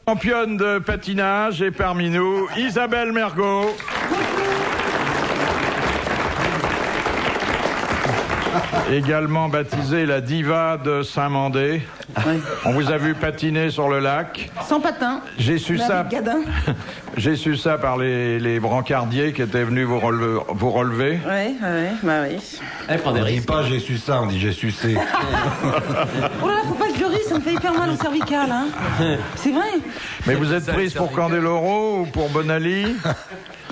Championne de patinage et parmi nous, Isabelle Mergot. Également baptisée la diva de Saint-Mandé. Oui. On vous a vu patiner sur le lac. Sans patin. J'ai su ça. J'ai su ça par les brancardiers qui étaient venus vous relever. Oui, bah oui. On dit pas j'ai su ça, on dit j'ai sucé. Oh là là, faut pas que je ris, ça me fait hyper mal au cervical, hein. C'est vrai. Mais vous êtes prise pour Candeloro ou pour Bonali?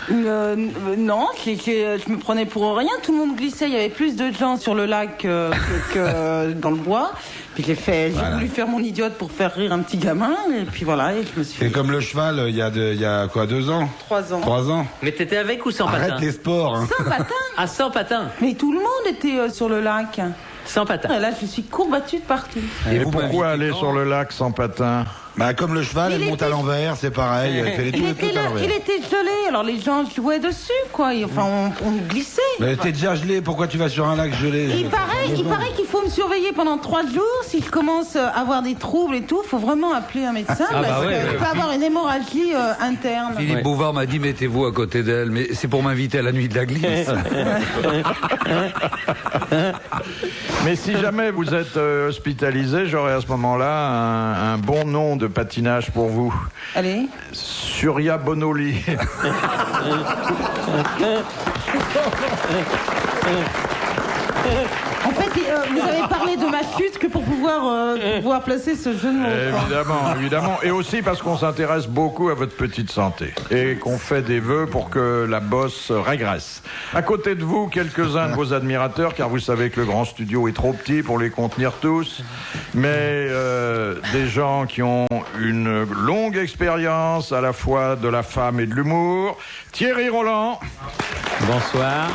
Non, je me prenais pour rien. Tout le monde glissait. Il y avait plus de gens sur le lac que dans le bois. Puis j'ai voulu faire mon idiote pour faire rire un petit gamin. Et puis voilà, et je me suis. Et comme le cheval, il y a quoi, 2 ans? 3 ans. 3 ans. Mais t'étais avec ou sans patin? Arrête les sports. Hein. Sans patin. Ah, sans patin. Mais tout le monde était sur le lac. Sans patin. Et là, je suis courbattue de partout. Et pourquoi aller sur le lac sans patin? Bah comme le cheval, elle monte à l'envers, c'est pareil. Elle fait les Il était gelé, alors les gens jouaient dessus, quoi. Enfin, on glissait. Mais t'es déjà gelé, pourquoi tu vas sur un lac gelé? Il paraît qu'il faut me surveiller pendant 3 jours. Si je commence à avoir des troubles et tout, il faut vraiment appeler un médecin. Je peux avoir une hémorragie interne. Philippe Bouvard m'a dit mettez-vous à côté d'elle, mais c'est pour m'inviter à la nuit de la glisse. Mais si jamais vous êtes hospitalisé, j'aurai à ce moment-là un bon nom de patinage pour vous. Allez. Surya Bonoli. En fait, vous avez parlé de ma chute que pour pouvoir placer ce genou. Évidemment. Et aussi parce qu'on s'intéresse beaucoup à votre petite santé. Et qu'on fait des vœux pour que la bosse régresse. À côté de vous, quelques-uns de vos admirateurs, car vous savez que le grand studio est trop petit pour les contenir tous. Mais des gens qui ont une longue expérience à la fois de la femme et de l'humour. Thierry Roland. Bonsoir.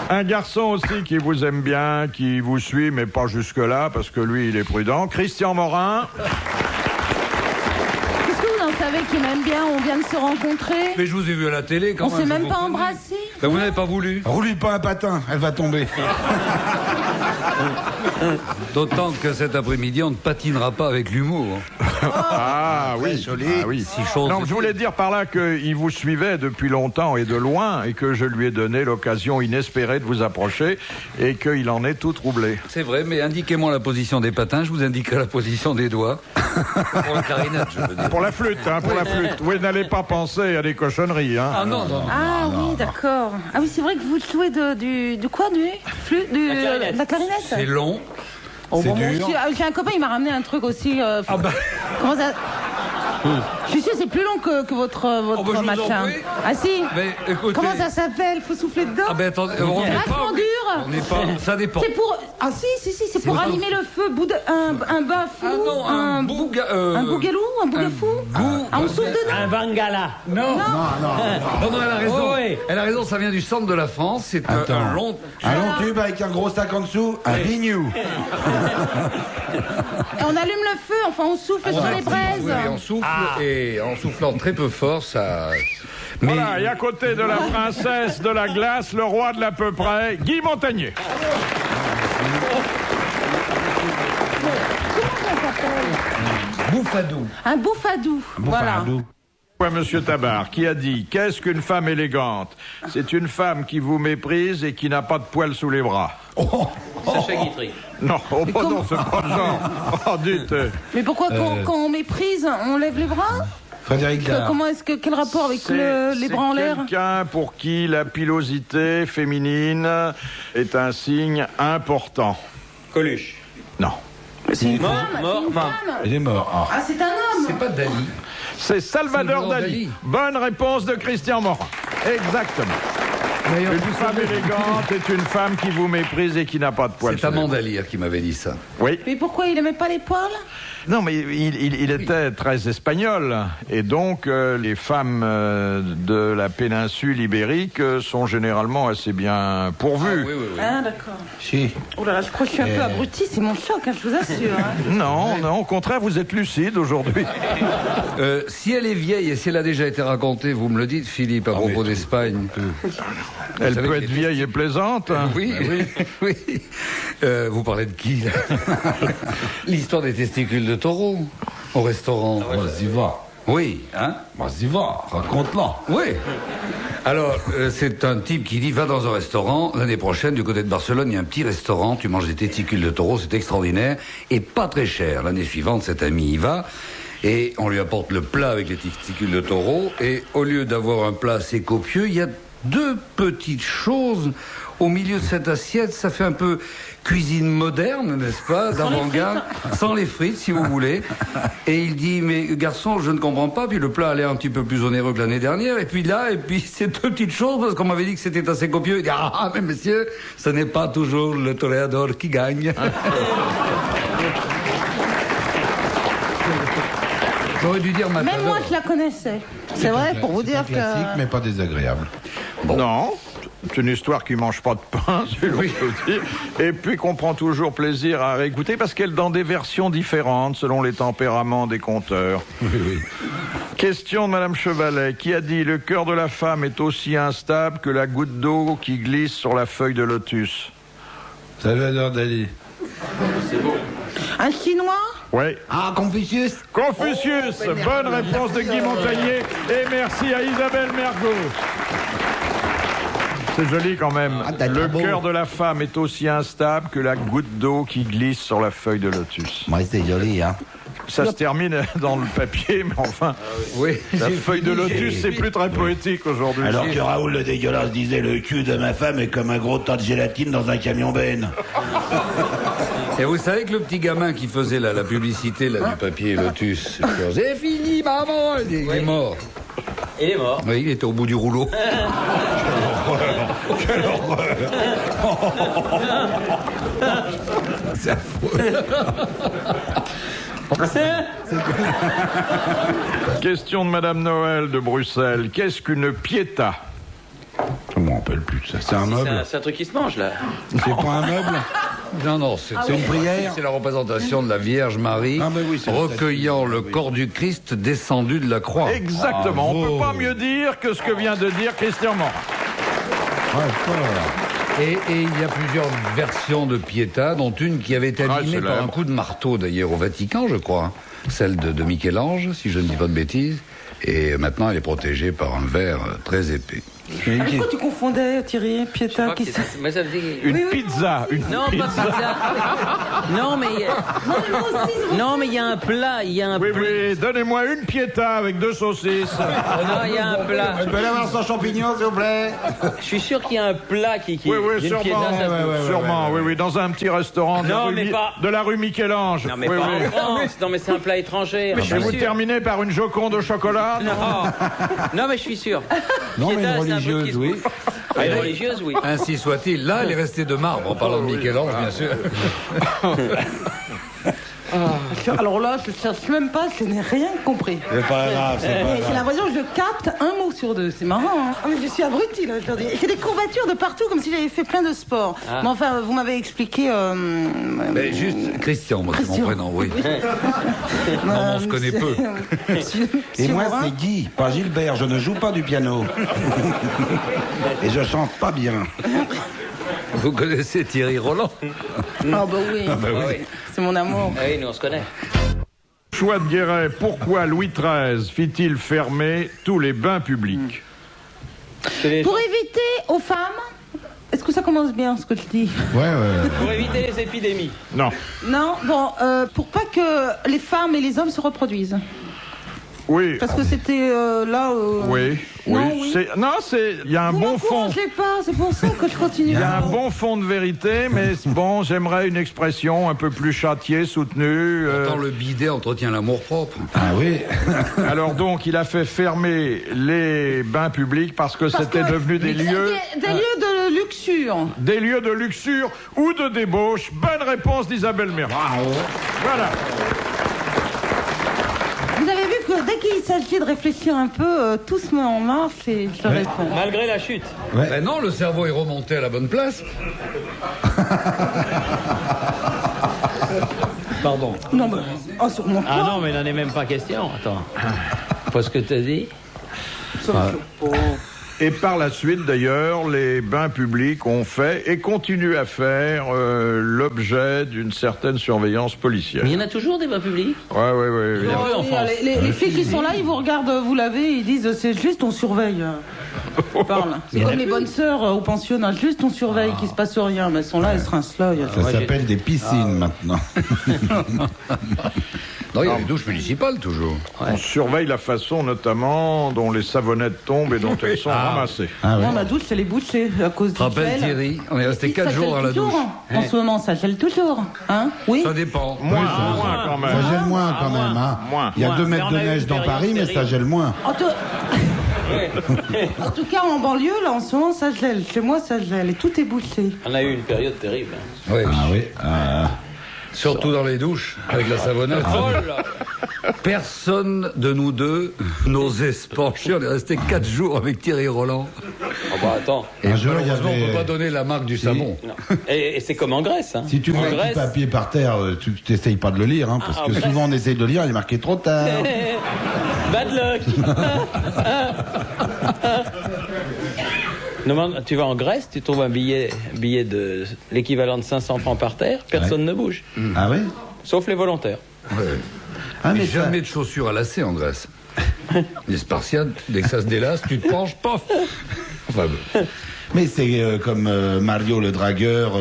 Un garçon aussi qui vous aime bien, qui vous suit, mais pas jusque-là, parce que lui, il est prudent. Christian Morin. Qu'est-ce que vous en savez qu'il m'aime bien? On vient de se rencontrer. Mais je vous ai vu à la télé quand On même. s'est même pas embrassé. Ben, vous n'avez pas voulu. Roule-lui pas un patin, elle va tomber. D'autant que cet après-midi, on ne patinera pas avec l'humour. Ah oui, joli. ah oui. Si chose Non, je voulais dire par là qu'il vous suivait depuis longtemps et de loin et que je lui ai donné l'occasion inespérée de vous approcher et qu'il en est tout troublé. C'est vrai, mais indiquez-moi la position des patins, je vous indiquerai la position des doigts. Pour la clarinette, je veux dire. Pour la flûte, hein, pour la flûte. Vous n'allez pas penser à des cochonneries, hein. Ah non. Ah oui, d'accord. Ah oui, c'est vrai que vous jouez de quoi, de la clarinette. C'est long. Oh, c'est bon, dur. J'ai un copain, il m'a ramené un truc aussi. Comment ça? Je suis sûr c'est plus long que votre bah, je vous en machin. prie. Ah si. Mais écoutez. Comment ça s'appelle? Faut souffler dedans. Ah ben attendez, on n'est Vachement pas. dur. On n'est pas. Ça dépend. C'est pour. Ah si, c'est pour allumer le feu. Un bafou. Ah non, un bougalou, un bougafou. On souffle dedans. Un bangala. Non, elle a raison. Oh, oui. Elle a raison, ça vient du centre de la France. C'est un long. Un long tube avec un gros sac en dessous, un bignou. Et on allume le feu, enfin on souffle sur les braises. Oui, on souffle et en soufflant très peu fort, ça. Mais Voilà, et à côté de la princesse de la glace, le roi de l'à peu près, Guy Montagnier. Bouffadou. Un bouffadou. Voilà. Ouais, monsieur Tabar, qui a dit « Qu'est-ce qu'une femme élégante? C'est une femme qui vous méprise et qui n'a pas de poils sous les bras. Sacha Guitry. » Non, non, c'est pas le genre. Oh, dites. Mais pourquoi quand on méprise, on lève les bras? Frédéric Dard. Quel rapport avec les bras en l'air? C'est quelqu'un pour qui la pilosité féminine est un signe important. Coluche. Non. C'est une Mort, femme. mort, C'est une mort. femme. Il est mort. Ah, c'est un homme. C'est pas Dali. C'est Salvador Salvador Dali. Dali. Bonne réponse de Christian Morin. Exactement. Une femme élégante est une femme qui vous méprise et qui n'a pas de poils. C'est Amanda Lear qui m'avait dit ça. Oui. Mais pourquoi il aimait pas les poils? Non, mais il était très espagnol. Et donc, les femmes de la péninsule ibérique sont généralement assez bien pourvues. Oui. Ah, d'accord. Si. Oh là là, je crois que je suis un peu abruti, c'est mon choc, hein, je vous assure. Hein. Non, au contraire, vous êtes lucide aujourd'hui. Si elle est vieille et si elle a déjà été racontée, vous me le dites, Philippe, à propos d'Espagne. Elle peut être vieille et plaisante. Hein. Oui, oui. Vous parlez de qui, là? L'histoire des testicules de taureau au restaurant. Vas-y, va. Oui, hein? Vas-y, va. Raconte-la. Oui. Alors, c'est un type qui dit, va dans un restaurant, l'année prochaine, du côté de Barcelone, il y a un petit restaurant, tu manges des testicules de taureau, c'est extraordinaire, et pas très cher. L'année suivante, cet ami y va, et on lui apporte le plat avec les testicules de taureau, et au lieu d'avoir un plat assez copieux, il y a 2 petites choses au milieu de cette assiette. Ça fait un peu cuisine moderne, n'est-ce pas, d'avant-garde, sans les frites, si vous voulez. Et il dit, mais garçon, je ne comprends pas. Puis le plat a l'air un petit peu plus onéreux que l'année dernière. Et puis ces 2 petites choses, parce qu'on m'avait dit que c'était assez copieux. Il dit, ah, mais monsieur, ce n'est pas toujours le toréador qui gagne. J'aurais dû dire Matador. Même moi, je la connaissais. C'est vrai, pour vous dire que... Classique, mais pas désagréable. Bon. Non, c'est une histoire qui mange pas de pain, si l'on peut dire. Et puis qu'on prend toujours plaisir à réécouter parce qu'elle est dans des versions différentes selon les tempéraments des conteurs. Oui. Question de Madame Chevalet qui a dit: le cœur de la femme est aussi instable que la goutte d'eau qui glisse sur la feuille de lotus. Salvador Dali. C'est beau. Un Chinois? Oui. Ah, Confucius. Confucius. Bonne réponse de Guy Montagnier. Et merci à Isabelle Mergo. C'est joli quand même. Le cœur de la femme est aussi instable que la goutte d'eau qui glisse sur la feuille de lotus. Ouais, c'est joli, hein. Ça se termine dans le papier, mais enfin, Oui. la feuille de lotus, c'est plus très poétique aujourd'hui. Alors que Raoul le dégueulasse disait le cul de ma femme est comme un gros tas de gélatine dans un camion benne. Et vous savez que le petit gamin qui faisait la publicité là, du papier Lotus, c'est fini, maman, il est mort. Il est mort. Oui, il était au bout du rouleau. Quelle horreur. C'est affreux. Question de Madame Noël de Bruxelles. Qu'est-ce qu'une pietà? Je me rappelle plus de ça. C'est un meuble. C'est un truc qui se mange, là. C'est pas un meuble. Non, c'est une prière. C'est la représentation de la Vierge Marie Ah, mais oui, c'est recueillant le corps du Christ descendu de la croix. Exactement. On ne peut pas mieux dire que ce que vient de dire Christian Morin. Et il y a plusieurs versions de Pietà, dont une qui avait été abîmée par un coup de marteau, d'ailleurs, au Vatican, je crois. Celle de Michel-Ange, si je ne dis pas de bêtises. Et maintenant, elle est protégée par un verre très épais. Pourquoi tu confondais, Thierry, Pietà, qui c'est? Une pizza. Non, pas pizza. Non, mais il y a un plat. Il y a un Oui, plat. oui, donnez-moi une pietà avec 2 saucisses. Non, il y a un plat. Je peux l'avoir sans champignons, s'il vous plaît. Je suis sûr qu'il y a un plat qui Oui, il y a une sûrement. piéta, ça se- Sûrement, oui, dans un petit restaurant de, Non, la, mais rue, pas- de la rue Michel-Ange. Non, mais oui, pas oui. en France. Non, mais c'est un plat étranger. Et vous terminez par une Joconde au chocolat? Non, mais je suis sûr. Non, mais Pietà, une c'est un peu religieuse, qui se oui. bouffe. Ah, une religieuse, oui. Ainsi soit-il. Là, elle est restée de marbre, en parlant de Michel-Ange, bien sûr. Alors là, je ne cherche même pas, je n'ai rien compris. C'est pas grave, c'est pas J'ai grave. l'impression que je capte un mot sur 2. C'est marrant, hein. Ah, mais je suis abrutie, là, aujourd'hui. J'ai des courbatures de partout, comme si j'avais fait plein de sport. Ah. Mais enfin, vous m'avez expliqué... Mais juste Christian, moi, c'est mon Christian. prénom, oui. Non, on se connaît peu. Et moi, c'est Guy, pas Gilbert. Je ne joue pas du piano. Et je chante pas bien. Vous connaissez Thierry Roland? Ah bah oui, oui. c'est mon amour. Ah oui, nous, on se connaît. Choix de Guéret, pourquoi Louis XIII fit-il fermer tous les bains publics? Pour éviter aux femmes... Est-ce que ça commence bien, ce que je dis? Ouais. Pour éviter les épidémies. Non. Non, bon, pour pas que les femmes et les hommes se reproduisent. Oui. Parce que c'était là... Oui. Non, oui. Il y a un Vous bon fond. m'encouragez pas, c'est pour ça que je continue. Il y a un bon fond de vérité, mais bon, j'aimerais une expression un peu plus châtiée, soutenue. Pourtant, le bidet entretient l'amour-propre. Ah oui. Alors donc, il a fait fermer les bains publics parce que c'était devenu des lieux... Des lieux de luxure. Des lieux de luxure ou de débauche. Bonne réponse d'Isabelle Mergo. Voilà. Vous avez vu que dès qu'il s'agit de réfléchir un peu, tout se met en marche et je réponds. Malgré la chute. Ben non, le cerveau est remonté à la bonne place. Pardon. Non, mais... Oh, sur mon Ah toit. non, mais il n'en est même pas question. Attends. Pas ce que tu as dit. Ça me choque pas. Et par la suite, d'ailleurs, les bains publics ont fait et continuent à faire l'objet d'une certaine surveillance policière. Mais il y en a toujours des bains publics? Ouais. En France. Les filles qui sont là, ils vous regardent vous laver, ils disent c'est juste on surveille. Ils parlent. C'est comme les bonnes sœurs au pensionnat, juste on surveille qu'il se passe rien, mais elles sont là, elles se rincent là. Ça s'appelle des piscines maintenant. Non, il y a les douches municipales toujours. On surveille la façon notamment dont les savonnettes tombent et dont elles sont ramassées. Moi, ma douche, elle est bouchée à cause du Rappelle gel. Thierry, on est resté 4 Ça jours gèle dans la toujours. douche. En ce moment, ça gèle toujours. Hein? Oui. Ça dépend. Moins quand même. Ça gèle moins quand même. Hein. Moins. Il y a 2 Mais mètres on de a eu neige une dans période Paris, mais ça terrible. gèle moins. En tout cas, en banlieue, là, en ce moment, ça gèle. Chez moi, ça gèle et tout est bouché. On a eu une période terrible. Oui. Ah oui. Surtout dans les douches, avec la savonnette. Oh là. Personne de nous deux n'osait se pencher. On est resté 4 jours avec Thierry Roland. Oh bah attends. Et Un jour, il y malheureusement, on avait- ne peut pas donner la marque du savon. Non. Et c'est comme en Grèce. Hein. Si tu mets en un petit Grèce, papier par terre, tu n'essayes pas de le lire, hein, parce Ah, que en Grèce. souvent on essaye de le lire, il est marqué trop tard. Bad luck. Non, tu vas en Grèce, tu trouves un billet de l'équivalent de 500 francs par terre, personne ne bouge, Ah oui sauf les volontaires. Ah Mais mais ça- jamais de chaussures à lacets en Grèce. Les Spartiates, dès que ça se délace, tu te penches, paf. Enfin, bon. Mais c'est comme Mario le dragueur,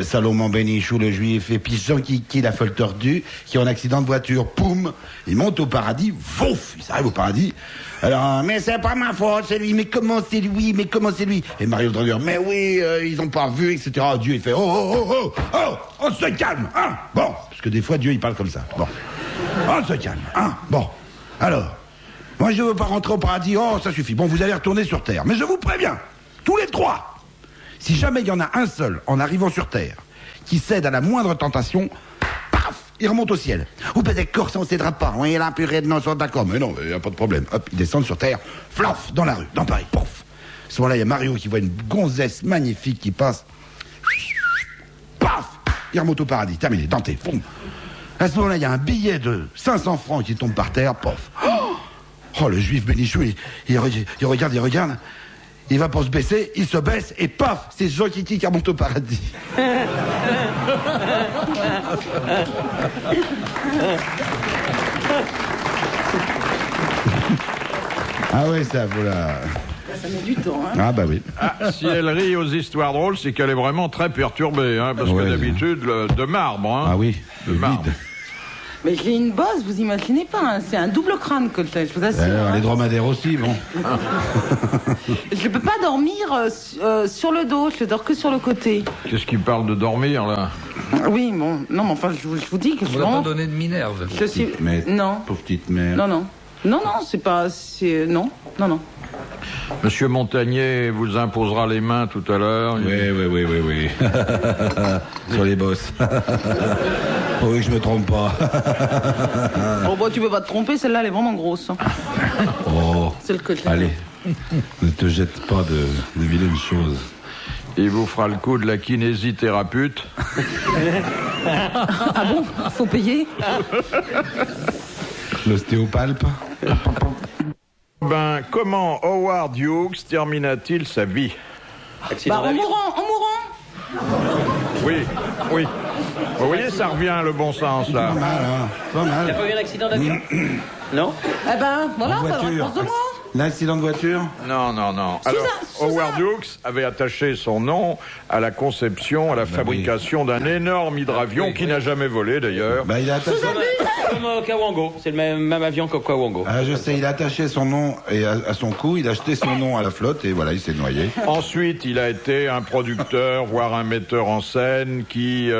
Salomon Benichou le juif, et puis Jean qui la folle tordue, qui a un accident de voiture, poum, il monte au paradis, vouf, il arrive au paradis. Alors, mais c'est pas ma faute, c'est lui, mais comment c'est lui, mais comment c'est lui? Et Mario le dragueur, mais oui, ils ont pas vu, etc. Dieu, il fait, on se calme, hein, bon, parce que des fois Dieu il parle comme ça, bon, on se calme, hein, bon, alors. Moi, je veux pas rentrer au paradis. Oh, ça suffit. Bon, vous allez retourner sur Terre. Mais je vous préviens, tous les 3, si jamais il y en a un seul, en arrivant sur Terre, qui cède à la moindre tentation, paf, il remonte au ciel. Ou peut-être corse, on cédera pas. Oui, la purée de non, sont d'accord. Mais non, il n'y a pas de problème. Hop, ils descendent sur Terre, flaf, dans la rue, dans Paris, pouf. À ce moment-là, il y a Mario qui voit une gonzesse magnifique qui passe. Paf, il remonte au paradis. Terminé, denté, boum. À ce moment-là, il y a un billet de 500 francs qui tombe par terre, pof. Oh, le juif Bénichou, il regarde, il va pour se baisser, il se baisse, et paf, c'est Jean Kiki qui remonte au paradis. Ah ouais, ça, voilà. Ça met du temps. Hein. Ah bah oui. Ah, si elle rit aux histoires drôles, c'est qu'elle est vraiment très perturbée, hein, parce Ouais. que d'habitude, de marbre. Hein, Ah oui, de le marbre. vide. Mais j'ai une bosse, vous imaginez pas. Hein. C'est un double crâne que j'ai, je vous assure. Alors, hein. les dromadaires aussi, bon. Je peux pas dormir sur le dos, je dors que sur le côté. Qu'est-ce qui parle de dormir, là? Oui, bon, non, mais enfin, je vous dis que je On n'a vraiment... pas donné de Minerve. Je suis... Mais, Non, pauvre petite mère. non, c'est pas... Non. Monsieur Montagnier vous imposera les mains tout à l'heure. Oui. Sur les bosses. Oh oui, je me trompe pas. Oh, bah, tu peux pas te tromper, celle-là, elle est vraiment grosse. Hein. Oh, Celle que j'ai. allez, ne te jette pas de vilaines choses. Il vous fera le coup de la kinésithérapeute. Ah bon? Faut payer? L'ostéopalpe. Ben, comment Howard Hughes termina-t-il sa vie? Accident Bah, en d'avion. mourant. Oui. Vous voyez, ça revient le bon sens, là. Pas mal, hein. Pas T'as mal. pas eu un accident d'avion? Non? Eh ben, voilà, En pas de voiture. réponse de moi. L'accident de voiture. Non. Alors, Suzanne. Howard Hughes avait attaché son nom à la conception, à la fabrication d'un énorme hydravion qui n'a jamais volé, d'ailleurs. Bah, il a attaché. Comme Kawango, c'est le même avion que Kawango. Ah, je sais, il a attaché son nom et à son cou, il a jeté son nom à la flotte et voilà, il s'est noyé. Ensuite, il a été un producteur, voire un metteur en scène qui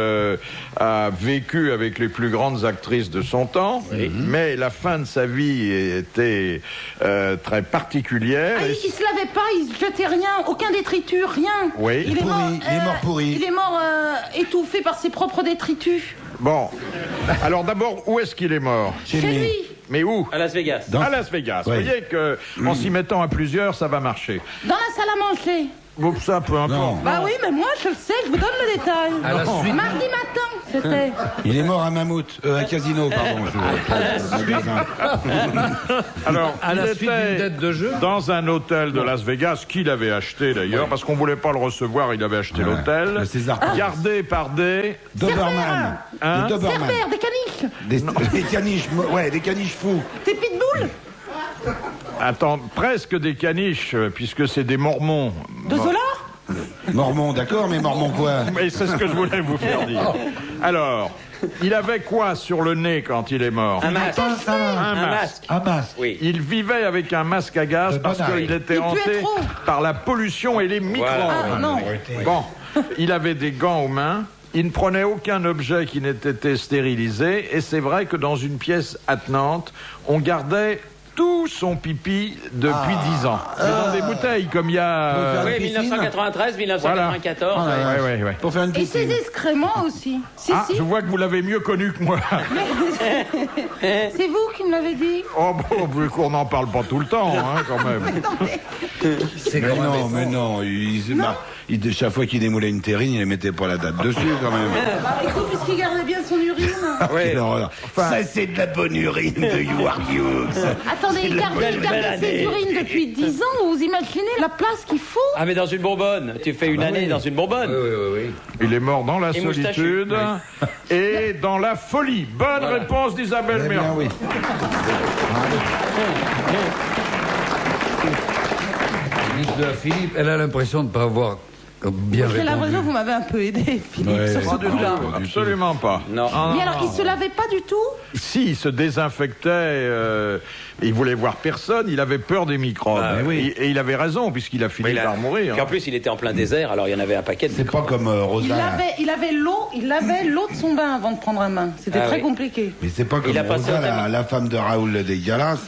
a vécu avec les plus grandes actrices de son temps. Mais la fin de sa vie était très particulière. Ah, il se lavait pas, il se jetait rien, aucun détritus, rien. Oui. Il est Pourri, mort, il est mort pourri. Il est mort étouffé par ses propres détritus. Bon. Alors d'abord, où est-ce qu'il est mort? Chez lui. Mais où? À Las Vegas. À Las Vegas. Ouais. Vous voyez que en s'y mettant à plusieurs, ça va marcher. Dans la salle à manger. Bon, ça, peu importe. Non. Bah oui, mais moi je le sais, je vous donne le détail. À la suite. Mardi matin. c'était. Il est mort à Mammouth, à Casino, pardon. Alors, À il la suite d'une était dette de jeu. dans un hôtel de Las Vegas qu'il avait acheté d'ailleurs, parce qu'on voulait pas le recevoir, il avait acheté l'hôtel, le César Palace. gardé par des... Doberman. Hein Des Doberman. Cerbère, des caniches, Des caniches, ouais, des caniches fous. des pitbulls, Attends, presque des caniches, puisque c'est des mormons. de Zola. Mormon, d'accord, mais Mormon quoi? Mais c'est ce que je voulais vous faire dire. Alors, il avait quoi sur le nez quand il est mort? Un masque. Un masque. Ah bah. Oui. Il vivait avec un masque à gaz Le parce bonheur. qu'il était Il puait hanté trop. par la pollution et les microbes. Ah non. Bon, il avait des gants aux mains. Il ne prenait aucun objet qui n'ait été stérilisé. Et c'est vrai que dans une pièce attenante, on gardait tout son pipi depuis 10 ans. Mais dans des bouteilles, comme il y a... Oui, piscine. 1993, 1994. Ouais. Pour faire une Et ses piscine. excréments aussi. Si, Ah, si. je vois que vous l'avez mieux connu que moi. C'est vous qui me l'avez dit. Oh, bon, vu qu'on n'en parle pas tout le temps, hein, quand même. C'est Mais quand même non, mais non. Chaque fois qu'il démoulait une terrine, il ne mettait pas la date dessus, quand même. Bah écoute, puisqu'il gardait bien son urine. Quelle horreur. Ça, c'est de la bonne urine de Howard Hughes. Attendez, il gardait ses urines depuis 10 ans. Vous imaginez la place qu'il faut? Ah, mais dans une bonbonne. Tu fais une année dans une bonbonne. Oui. Il est mort dans la Et solitude et dans la folie. Bonne réponse d'Isabelle Eh bien, Mergo. oui. Liste de la Philippe, elle a l'impression de ne pas avoir bien J'ai l'impression répondu. que vous m'avez un peu aidé, Philippe, Ouais, sur c'est ce Pas du coup-là. tout, absolument pas. Non. Ah, Mais alors, il se lavait pas du tout? Si, il se désinfectait, il voulait voir personne, il avait peur des microbes. Ah, oui. Et il avait raison, puisqu'il a fini par mourir. Puis en plus, il était en plein désert, alors il y en avait un paquet de C'est pas comme Rosa. Il avait l'eau de son bain avant de prendre un bain. C'était Ah très oui. compliqué. Mais c'est pas comme Il a passé Rosa, au thème. la femme de Raoul le dégueulasse.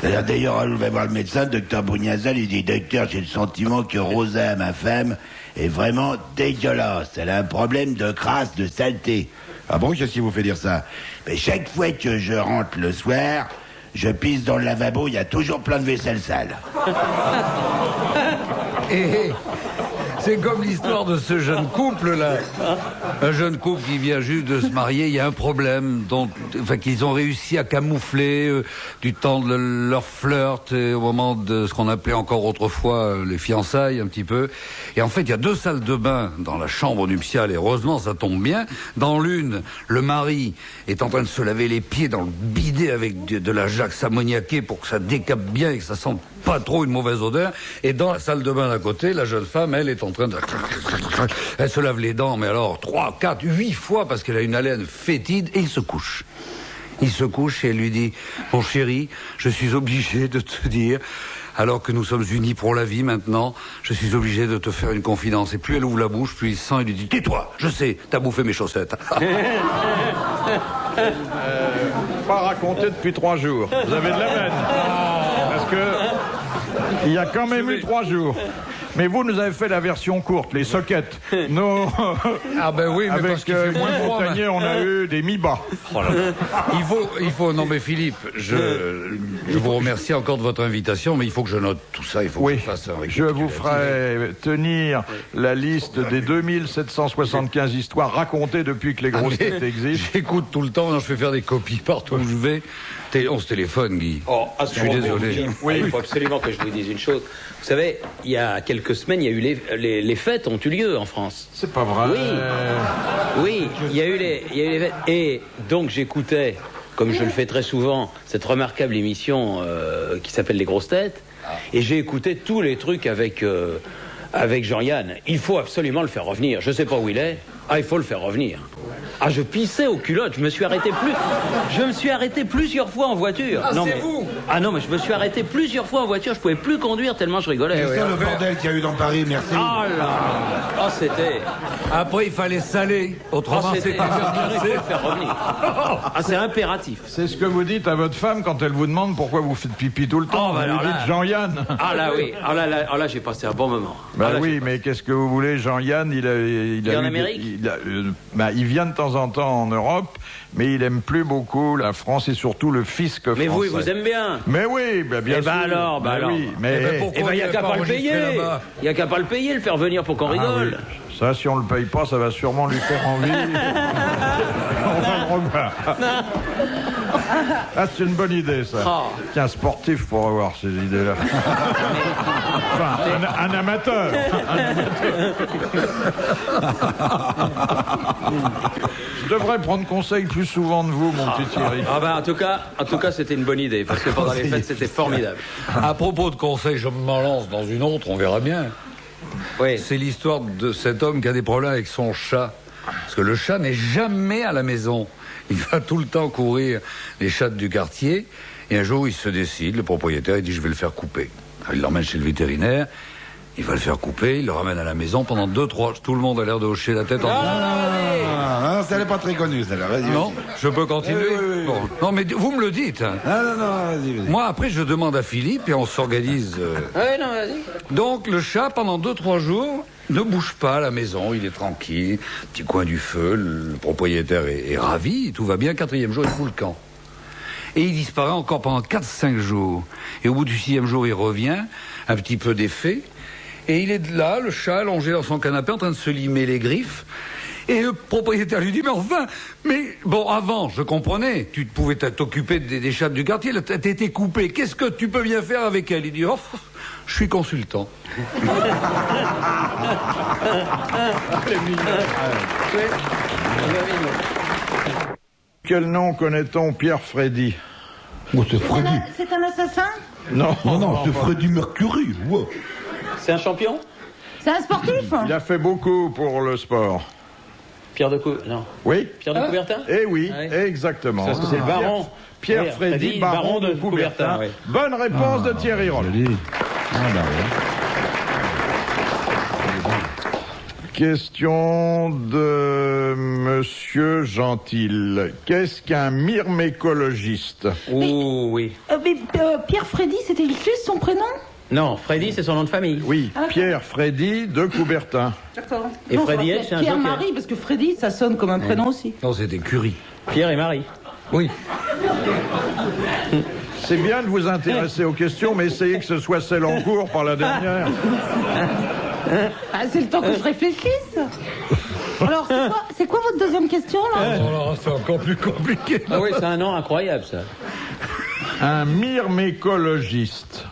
D'ailleurs, Raoul va voir le médecin, docteur Bouniazal, il dit, docteur, j'ai le sentiment que Rosa, ma femme, est vraiment dégueulasse. Elle a un problème de crasse, de saleté. Ah bon, qu'est-ce qui vous fait dire ça? Mais chaque fois que je rentre le soir, je pisse dans le lavabo, il y a toujours plein de vaisselle sale. Et c'est comme l'histoire de ce jeune couple là. Un jeune couple qui vient juste de se marier, il y a un problème qu'ils ont réussi à camoufler du temps de leur flirt au moment de ce qu'on appelait encore autrefois les fiançailles un petit peu. Et en fait, il y a 2 salles de bain dans la chambre nuptiale et heureusement ça tombe bien. Dans l'une, le mari est en train de se laver les pieds dans le bidet avec de la Jax ammoniaquée pour que ça décape bien et que ça sente pas trop une mauvaise odeur. Et dans la salle de bain d'à côté, la jeune femme, elle est en train de... Elle se lave les dents, mais alors 3, 4, 8 fois parce qu'elle a une haleine fétide et il se couche. Il se couche et elle lui dit « Mon chéri, je suis obligé de te dire, alors que nous sommes unis pour la vie maintenant, je suis obligé de te faire une confidence. » Et plus elle ouvre la bouche, plus il sent, il lui dit « Tais-toi, je sais, t'as bouffé mes chaussettes. » Pas raconté depuis 3 jours. Vous avez de la peine. Parce que il y a quand même eu 3 jours. Mais vous nous avez fait la version courte, les sockets. Nous, Ah ben oui, mais parce avec qu'il fait moins froid. Montagnier, on a eu des mi-bas. Oh là là. Il faut, non mais Philippe, je vous remercie encore de votre invitation, mais il faut que je note tout ça, il faut que Oui, je fasse un je vous ferai tenir la liste des 2775 histoires racontées depuis que les grosses têtes existent. J'écoute tout le temps, je fais faire des copies partout où je vais. On se téléphone, Guy. Oh, je suis désolé. Oui, il faut absolument que je vous dise une chose. Vous savez, il y a quelques semaines, il y a eu les fêtes ont eu lieu en France. C'est pas vrai. Oui, il y a eu les fêtes. Et donc j'écoutais, comme je le fais très souvent, cette remarquable émission qui s'appelle Les Grosses Têtes. Et j'ai écouté tous les trucs avec Jean-Yann. Il faut absolument le faire revenir. Je sais pas où il est. Ah, il faut le faire revenir. Ah, je pissais aux culottes. Je me suis arrêté plusieurs fois en voiture. Ah, non, c'est mais... vous. Ah non, mais je me suis arrêté plusieurs fois en voiture. Je pouvais plus conduire tellement je rigolais. C'est ça le bordel qu'il y a eu dans Paris, merci. Ah là. Ah, c'était. Après, il fallait saler. Autrement, Ah, c'était il faut le faire revenir. Ah, c'est impératif. C'est ce que vous dites à votre femme quand elle vous demande pourquoi vous faites pipi tout le temps. Oh, bah vous alors lui là. dites Jean-Yann. Ah là, oui. Ah là, j'ai passé un bon moment. Bah Ah, là, oui, j'ai mais qu'est-ce que vous voulez, Jean-Yann, il est en eu Amérique il vient de temps en temps en Europe, mais il aime plus beaucoup la France et surtout le fisc français. Mais vous, il vous aime bien. Mais oui, bah bien Eh sûr. ben alors, Bah alors. oui, mais Eh ben, pourquoi Eh ben, il n'y a il a qu'à pas pas le enregistré payer. là-bas Il n'y a qu'à pas le payer, le faire venir pour qu'on rigole. oui. Ça, si on le paye pas, ça va sûrement lui faire envie. On va le revoir. Ah, c'est une bonne idée, ça. Oh. Tiens, sportif pour avoir ces idées-là. Enfin, un amateur. Je devrais prendre conseil plus souvent de vous, mon petit Thierry. Ah ben, en tout cas, c'était une bonne idée, parce que pendant les fêtes, c'était formidable. À propos de conseils, je m'en lance dans une autre, on verra bien. Oui. C'est l'histoire de cet homme qui a des problèmes avec son chat. Parce que le chat n'est jamais à la maison. Il va tout le temps courir les chats du quartier. Et un jour, il se décide, le propriétaire, il dit, je vais le faire couper. Alors, il l'emmène chez le vétérinaire. Il va le faire couper, il le ramène à la maison pendant 2-3... Tout le monde a l'air de hocher la tête en disant... Ah, ça n'est pas très connu, celle-là. Vas-y, Non, vas-y. je peux continuer. Oui. Bon. Non, mais vous me le dites. Hein. Ah, non, vas-y. Moi, après, je demande à Philippe et on s'organise. Oui, non, vas-y. Donc, le chat, pendant 2-3 jours, ne bouge pas à la maison. Il est tranquille, petit coin du feu. Le propriétaire est ravi. Tout va bien. 4e jour, il fout le camp. Et il disparaît encore pendant 4-5 jours. Et au bout du 6e jour, il revient, un petit peu défait. Et il est là, le chat, allongé dans son canapé, en train de se limer les griffes. Et le propriétaire lui dit, mais enfin, bon, avant, je comprenais, tu pouvais t'occuper des chats du quartier, elle t'était coupée, qu'est-ce que tu peux bien faire avec elle? Il dit, oh, je suis consultant. Quel nom connaît-on Pierre Freddy? Oh, c'est Freddy. C'est un assassin? Non, Non, c'est pas- Freddy Mercury. Wow. C'est un champion? C'est un sportif? Il a fait beaucoup pour le sport. Pierre de Non. Oui? Pierre de Coubertin? Eh oui, Ah oui. exactement. Ça, c'est le baron. Pierre Oui, Freddy, Freddy, baron de Coubertin. oui. Bonne réponse de Thierry Roll. Joli. Ah, bah ouais. Question de Monsieur Gentil. Qu'est-ce qu'un myrmécologiste? Oh, oui. Pierre Freddy, c'était juste son prénom? Non, Freddy, c'est son nom de famille. Oui, Pierre Freddy de Coubertin. D'accord. Et Non, Freddy ça H, c'est un Pierre-Marie, parce que Freddy, ça sonne comme un prénom aussi. Non, c'était Curie. Pierre et Marie. Oui. C'est bien de vous intéresser aux questions, mais essayez que ce soit celle en cours par la dernière. Ah, c'est le temps que je réfléchisse. Alors, c'est quoi votre deuxième question, là? Alors, c'est encore plus compliqué. Ah oui, c'est un nom incroyable, ça. Un myrmécologiste.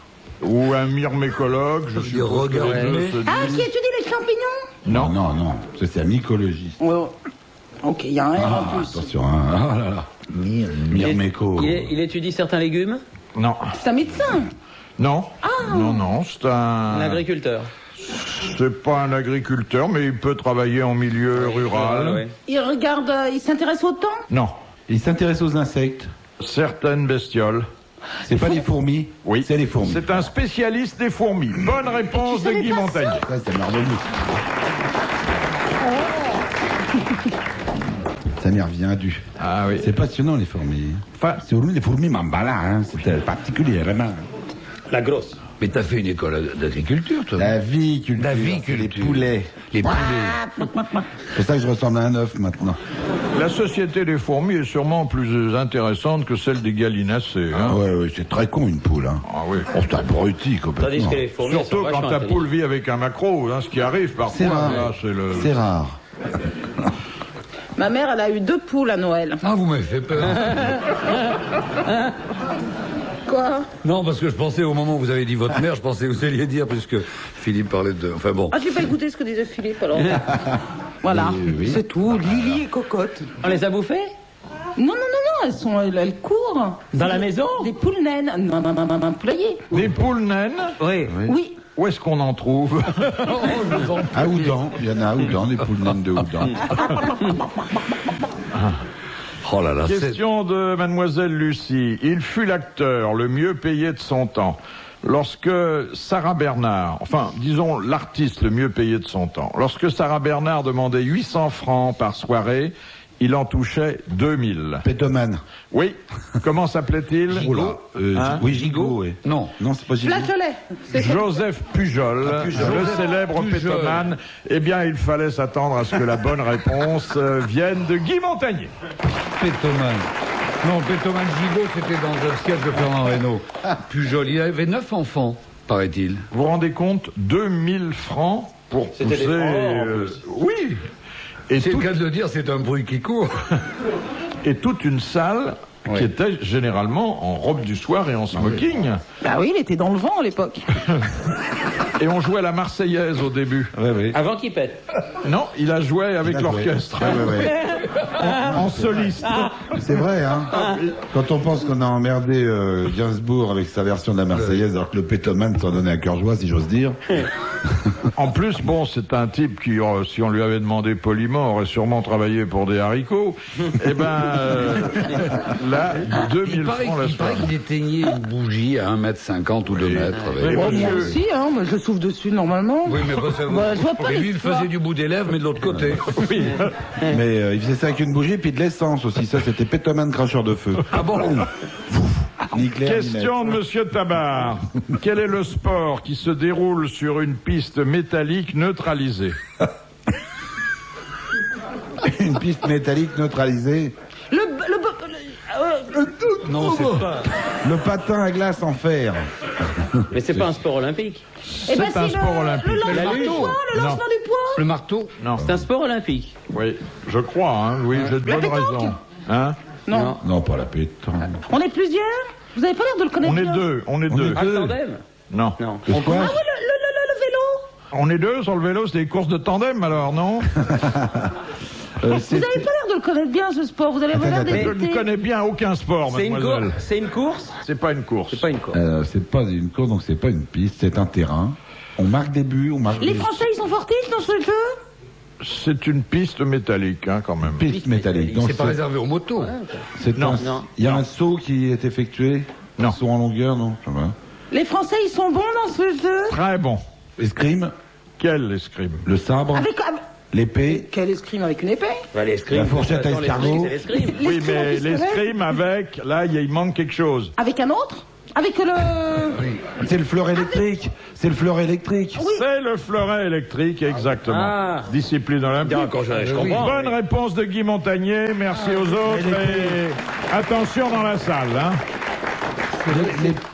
Ou un myrmécologue, je suis regarde. Ah, qui étudie les champignons? Non. Non, ça, c'est un mycologiste. Ouais. Ok, il y a un R en Ah, plus. attention, hein. Oh là là. Myrméco. Il étudie certains légumes. Non. C'est un médecin. Non. Non, c'est Un un... agriculteur. C'est pas un agriculteur, mais il peut travailler en milieu rural. Ouais. Il regarde, il s'intéresse au temps? Non. Il s'intéresse aux insectes. Certaines bestioles. C'est pas les fourmis. Oui. C'est les fourmis. C'est un spécialiste des fourmis. Bonne réponse de Guy Montagnier. Ça, c'est merveilleux. Ça m'y revient du. Ah oui. C'est passionnant, les fourmis. Enfin, C'est les fourmis m'emballent, hein. C'est particulièrement. La grosse. Mais t'as fait une école d'agriculture, toi. La viculture. La viculture. Les poulets. Les poulets. C'est pour ça que je ressemble à un œuf maintenant. la société des fourmis est sûrement plus intéressante que celle des gallinacées. Ah Hein. ouais, c'est très con une poule, hein. Ah oui. Oh, c'est abruti Tandis complètement. que les fourmis, elles sont Surtout quand vachement ta poule vit avec un maquereau, hein, ce qui arrive parfois. C'est rare. Là, c'est le... C'est rare. Ma mère, elle a eu 2 poules à Noël. Ah, vous m'avez fait peur. Quoi? Non, parce que je pensais, au moment où vous avez dit votre mère, je pensais que vous alliez dire, puisque Philippe parlait de... Enfin bon. Ah, j'ai pas écouté ce que disait Philippe, alors. Voilà, Oui. c'est tout. Lily est cocotte. On les a bouffées? Non, elles courent. Dans la maison? Des poules naines. Non, un poulailler. Des poules naines, Oui. Oui. où est-ce qu'on en trouve? À Oudan, il y en a à Oudan, des poules naines de Oudan. Oh là là, c'est... Question de Mademoiselle Lucie. Il fut l'acteur le mieux payé de son temps. Lorsque Sarah Bernard, enfin, disons l'artiste le mieux payé de son temps, lorsque Sarah Bernard demandait 800 francs par soirée, il en touchait 2000. Pétomane. Oui. Comment s'appelait-il? Oula. Hein? Oui, Gigot, oui. Non. Non, c'est pas Gigot. Flageolet. Joseph Pujol, le célèbre Pujol. pétomane. Eh bien, il fallait s'attendre à ce que la bonne réponse vienne de Guy Montagnier. Pétomane. Non, Pétomane Gigot, c'était dans un sketch de Fernand Reynaud. Pujol, il avait 9 enfants, paraît-il. Vous vous rendez compte? 2000 francs pour C'était pousser. des francs, en plus. Oui. Et, C'est le cas de le dire, c'est un bruit qui court. et toute une salle qui était généralement en robe du soir et en smoking. Bah oui, il était dans le vent à l'époque. Et on jouait la Marseillaise au début. Avant qu'il pète. Non, il a joué avec l'orchestre. En soliste. C'est vrai, hein. Quand on pense qu'on a emmerdé Gainsbourg avec sa version de la Marseillaise, alors que le pétomane s'en donnait à cœur joie, si j'ose dire. En plus, bon, c'est un type qui, si on lui avait demandé poliment, aurait sûrement travaillé pour des haricots. Eh ben, là, 2000 francs la Il paraît soirée. qu'il éteignait une bougie à 1 m 50 ou 2 mètres. Oui, Moi monsieur. aussi, hein, moi, je souffle dessus normalement. Oui, mais bon, ça Bah, je vois pas Et lui, il l'histoire. faisait du bout des lèvres, mais de l'autre côté. Mais il faisait ça avec une bougie et puis de l'essence aussi. Ça, c'était pétomane cracheur de feu. Ah bon? Ni clair, ni Question de Monsieur Tabar. Quel est le sport qui se déroule sur une piste métallique neutralisée? net. Une piste métallique neutralisée. Non, c'est pas. Le patin à glace en fer. Mais c'est pas un sport olympique. C'est un sport olympique. Le lancement du poids, le lancement du poids. Le marteau? Non. C'est un sport olympique. Oui, je crois, hein. Oui, j'ai de bonnes pétanque. raisons. Hein? Non. Non, pas la pétanque. On est plusieurs. Vous avez pas l'air de le connaître On est bien. deux, on est On deux. est Ah, le tandem? Non. Non. Le squash. Ah oui, le vélo. On est deux sur le vélo, c'est des courses de tandem alors, non? Vous avez pas l'air de le connaître bien, ce sport. Vous avez l'air attends, Je ne d'écouter. connais bien aucun sport, C'est une mademoiselle. course? C'est une course? C'est pas une course. C'est pas une course. C'est pas une course, donc c'est pas une piste, c'est un terrain. On marque des buts, on marque Les des Français, ils sont fortifs dans ce jeu. C'est une piste métallique, hein, quand même. pistes métalliques. Donc C'est pas réservé aux motos. Non. Non. Il y a un saut qui est effectué. Non. Un saut en longueur, non? Ça va. Les Français, ils sont bons dans ce jeu. Très bon. Escrime, Quel escrime? le sabre, l'épée. Quel escrime avec une épée? Bah, l'escrime. La fourchette à De toute façon, escargot. l'escrime, c'est l'escrime. Oui, mais avec pistolet. l'escrime avec, là, il manque quelque chose. Avec un autre? Avec le... C'est le fleur électrique. C'est le fleur électrique. Oui. C'est le fleuret électrique, exactement. Ah. Discipline olympique. D'accord, je comprends. Bonne réponse de Guy Montagnier, merci aux autres. Et attention dans la salle, hein.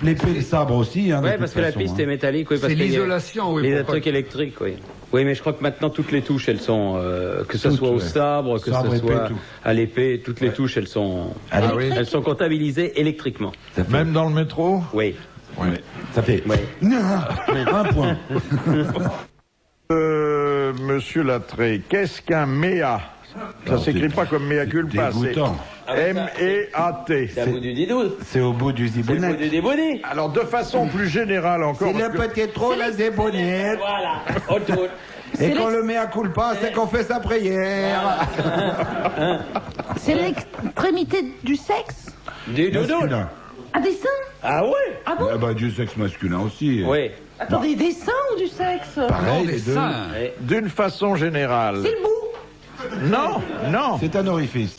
L'épée, le sabre aussi. Hein, de Ouais, toute parce que la façon, piste hein. est métallique, oui. parce C'est qu'il y a l'isolation, oui. Les pour pas trucs que- électriques, oui. Oui, mais je crois que maintenant toutes les touches, elles sont, que ce Toutes, soit au ouais. sabre, que Sabre, ce épée, soit tout. à l'épée, toutes les touches, elles sont, elles sont comptabilisées électriquement. Même dans le métro? Oui. Oui. Ça fait. Oui. Non, un point. Monsieur Lattré, qu'est-ce qu'un MEA? Ça s'écrit pas comme mea culpa, c'est dégoûtant. M-E-A-T. C'est à bout du didou. C'est au bout du C'est le bout zibounette. du déboné. Alors, de façon plus générale encore, C'est parce le que- petit trop la zibounette. Voilà. Autour. Et quand le met à culpa, c'est qu'on fait sa prière. C'est l'extrémité du sexe. Du doudou. Masculin. Un dessin. Ah ouais. Ah bon? Ah bah, du sexe masculin aussi. Oui. Attendez, des seins ou du sexe? Pareil, Non, les des deux. seins. d'une façon générale. C'est le bout. Non, non. C'est un orifice.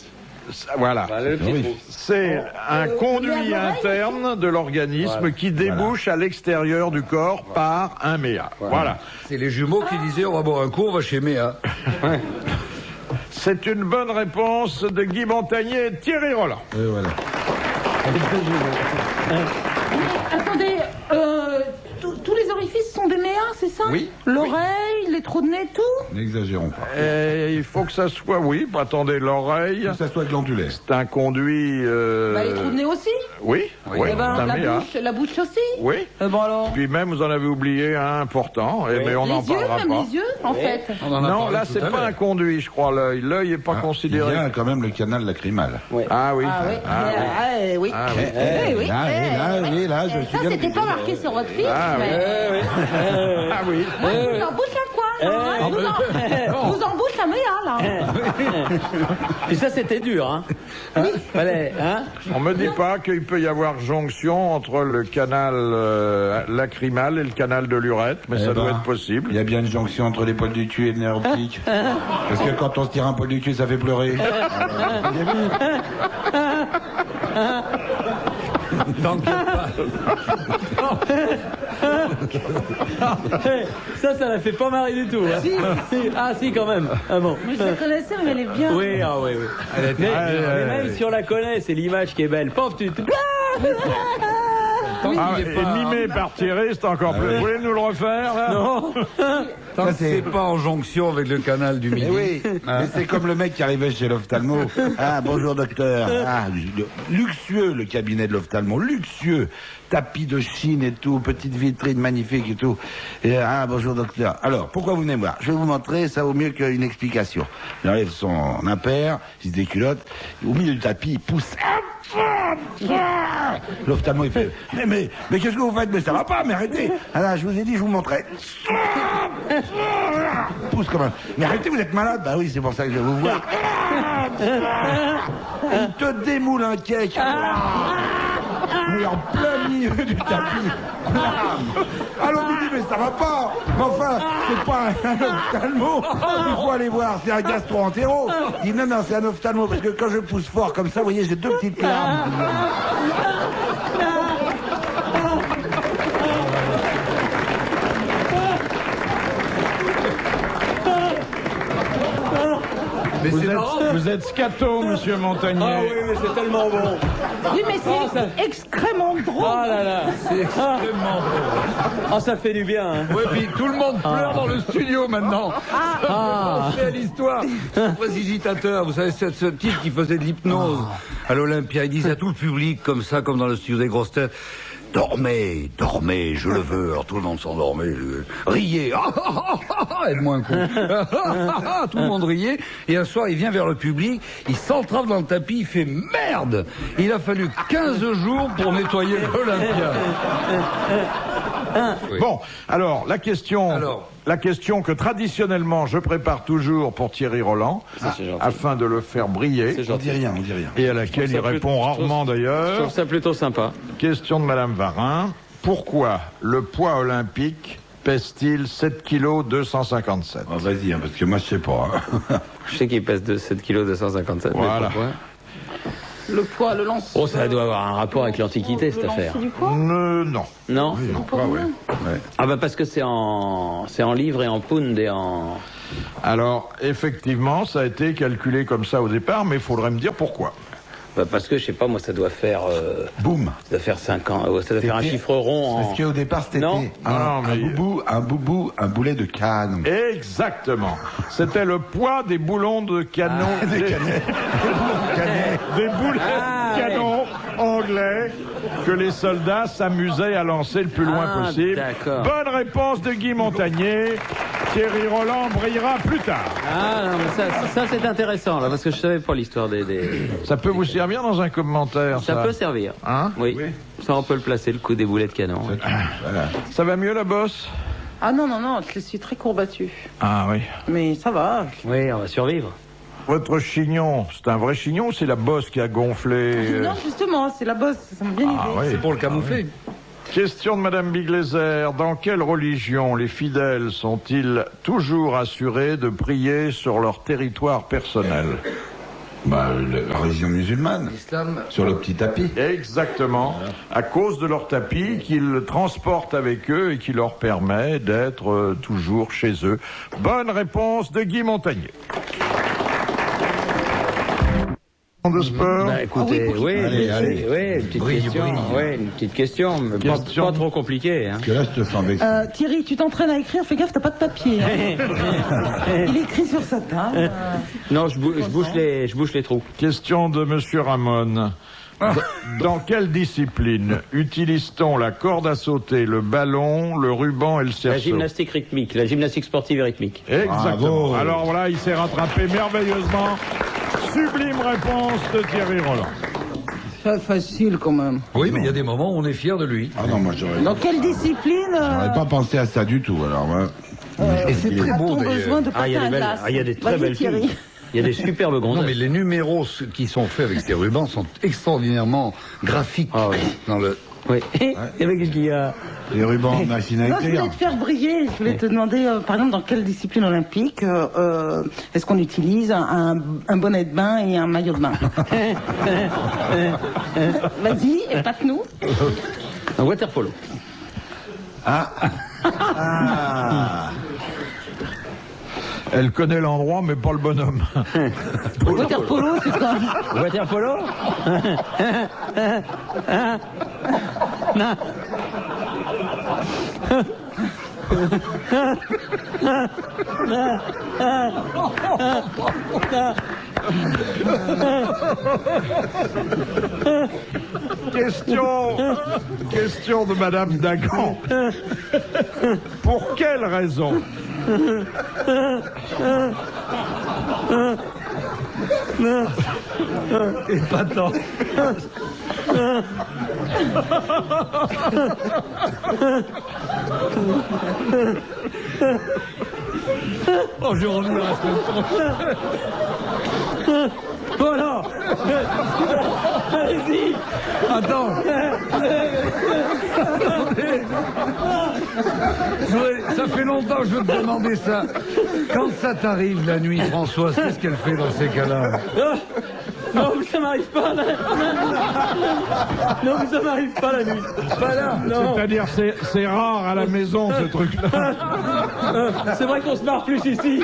Voilà. Voilà le petit Oui. trou. C'est un conduit l'oreille, interne de l'organisme qui débouche à l'extérieur du corps par un méa. Voilà. C'est les jumeaux qui disaient on va boire un coup, on va chez Méa. C'est une bonne réponse de Guy Montagnier et Thierry Roland. Et voilà. Attendez, tous les orifices sont des méas, c'est ça? Oui. L'oreille, les trous de nez, tout? N'exagérons pas. Il faut que ça soit, oui, attendez, l'oreille, Que ça soit glandulaire. c'est un conduit... Bah, les trous de nez aussi? Oui, oui, Eh ben, c'est un méa. la bouche aussi? Oui. Bon alors? Puis même, vous en avez oublié un important, mais on n'en Les yeux, parlera même pas. les yeux, en fait. On en a Non, parlé là, tout c'est à pas l'heure. un conduit, je crois, l'œil. L'œil n'est pas Il y considéré. a quand même le canal lacrymal. Ah oui. Ah oui, Ah oui. oui. Ah oui. Oui. Là, je suis Ça, bien c'était pas marqué sur votre fiche, Ah oui. mais... Ah oui. Moi, je vous embouche à quoi, là, hein? Je vous embouche à méa, là. Et ça, c'était dur, hein. Fallait, hein. On me dit pas qu'il peut y avoir jonction entre le canal lacrymal et le canal de l'urètre, mais ça doit être possible. Il y a bien une jonction entre les poils du cul et le nerf optique. Parce que quand on se tire un poil du cul, ça fait pleurer. T'inquiète pas. Ça la fait pas marrer du tout. Hein. Si. Ah si, quand même. Ah bon. Mais je la connaissais, mais elle est bien. Oui, ah oui, oui. Mais même si on la connaît, c'est l'image qui est belle. Pauvre, tu... Ah, et mimé par Thierry, c'est encore plus. Vous voulez nous le refaire, là? Non. Tant que c'est pas en jonction avec le canal du Midi. Oui, mais c'est comme le mec qui arrivait chez l'ophtalmo. Ah, bonjour docteur. Ah, luxueux le cabinet de l'ophtalmo, luxueux. Tapis de Chine et tout, petite vitrine magnifique et tout. Et ah, bonjour docteur. Alors, pourquoi vous venez me voir? Je vais vous montrer, ça vaut mieux qu'une explication. Il enlève son impair, il se déculotte, au milieu du tapis, il pousse. L'ophtalmo, il fait, mais qu'est-ce que vous faites? Mais ça va pas, mais arrêtez. Ah là, je vous ai dit, je vous montrais. Pousse comme un. Mais arrêtez, vous êtes malade. Bah oui, c'est pour ça que je vais vous voir. Il te démoule un cake. Mais en plein milieu du tapis. Alors on dit mais ça va pas. Mais enfin, c'est pas un ophtalmo. Il faut aller voir, c'est un gastro-entérologue. Il dit non, c'est un ophtalmo parce que quand je pousse fort comme ça, vous voyez, j'ai 2 petites larmes. Mais Vous êtes scato, monsieur Montagnier. Ah oui, mais c'est tellement bon. Oui, mais c'est extrêmement drôle. Ah là là, c'est extrêmement bon. Ah, ça fait du bien. Hein. Ouais, puis tout le monde pleure dans le studio maintenant. C'est à l'histoire. Le précipitateur, vous savez, ce type qui faisait de l'hypnose à l'Olympia, il disait à tout le public, comme ça, comme dans le studio des grosses têtes, dormez, dormez, je le veux. Alors tout le monde s'endormait. Riez. Aide-moi un coup. Tout le monde riait. Et un soir, il vient vers le public, il s'entrave dans le tapis, il fait merde. Il a fallu 15 jours pour nettoyer l'Olympia. Oui. Bon, alors la question que traditionnellement je prépare toujours pour Thierry Roland, afin de le faire briller, On dit rien. et à laquelle il répond rarement Je d'ailleurs. trouve ça plutôt sympa. Question de Madame Varin. Pourquoi le poids olympique pèse-t-il 7 kg 257? Oh, vas-y, parce que moi je sais pas. Je sais qu'il pèse 7 kg 257. Voilà. Mais pourquoi? Le poids, le lance. Oh, ça doit avoir un rapport avec l'Antiquité, cette affaire. Du poids Non. Non? Oui, pourquoi, ouais. Ah bah parce que c'est en livres et en pounds et en... Alors, effectivement, ça a été calculé comme ça au départ, mais il faudrait me dire pourquoi. Bah parce que, je sais pas, moi, ça doit faire... Boum. Ça doit faire 5 ans. Ça doit faire un chiffre rond en... Parce qu'au départ, c'était Non. un boubou, un boulet de canne. Exactement. C'était le poids des boulons de canon. Des canets. Des boulets de canon anglais que les soldats s'amusaient à lancer le plus loin possible. D'accord. Bonne réponse de Guy Montagnier. Thierry Roland brillera plus tard. Ah non, mais ça c'est intéressant, là, parce que je savais pas l'histoire des... Ça peut vous servir dans un commentaire, ça. Ça peut servir. Hein? Oui. Ça, on peut le placer, le coup des boulets de canon. Voilà. Ça va mieux, la bosse? Ah non, je suis très courbatue. Ah oui. Mais ça va. Oui, on va survivre. Votre chignon, c'est un vrai chignon ou c'est la bosse qui a gonflé? Non, justement, c'est la bosse, ça m'a bien aidé. oui. C'est pour le camoufler. Question de Madame Biglézer. Dans quelle religion les fidèles sont-ils toujours assurés de prier sur leur territoire personnel? Bah, la religion musulmane. L'islam. Sur le petit tapis. Exactement. À cause de leur tapis qu'ils transportent avec eux et qui leur permet d'être toujours chez eux. Bonne réponse de Guy Montagnier. De sport. Bah écoutez, Allez. une petite question. Oui, une petite question, mais pas trop compliquée. Hein. Parce que là, je te sens vexé. Thierry, tu t'entraînes à écrire, fais gaffe, t'as pas de papier. Hein. Il écrit sur sa table. Non, je bouche les trous. Question de Monsieur Ramon. Dans quelle discipline utilise-t-on la corde à sauter, le ballon, le ruban et le cerceau? La gymnastique rythmique, la gymnastique sportive et rythmique. Exactement. Bravo. Alors voilà, il s'est rattrapé merveilleusement. Sublime réponse de Thierry Roland. C'est facile quand même. Oui, mais il y a des moments où on est fier de lui. Ah non, moi j'aurais Dans quelle discipline j'aurais pas pensé à ça du tout, alors. Et c'est très beau a-t-on besoin d'ailleurs. de Ah, il y a patins des à belles, glace? il y a des très Vas-y, belles Thierry. filles. Il y a des superbes Non, gonzesses. mais les numéros qui sont faits avec ces rubans sont extraordinairement graphiques. Ah oui. Dans le... Oui. Et avec ce qu'il y a... Les rubans de machine à Non, je écrire. voulais te faire briller. Je voulais te demander, par exemple, dans quelle discipline olympique est-ce qu'on utilise un bonnet de bain et un maillot de bain? Vas-y, épate-nous. Un waterpolo. Elle connaît l'endroit, mais pas le bonhomme. Waterpolo, c'est quoi? Waterpolo. Question de Madame Dagan. Pour quelle raison? Épatant. Oh, je reviens la semaine prochaine. Voilà. Allez-y. Attends. Ça fait longtemps que je veux te demander ça. Quand ça t'arrive la nuit, Françoise, qu'est-ce qu'elle fait dans ces cas-là? Non, ça m'arrive pas là. Non, ça m'arrive pas la nuit. Pas là, non. C'est-à-dire, c'est rare à la maison, ce truc-là. C'est vrai qu'on se marre plus ici.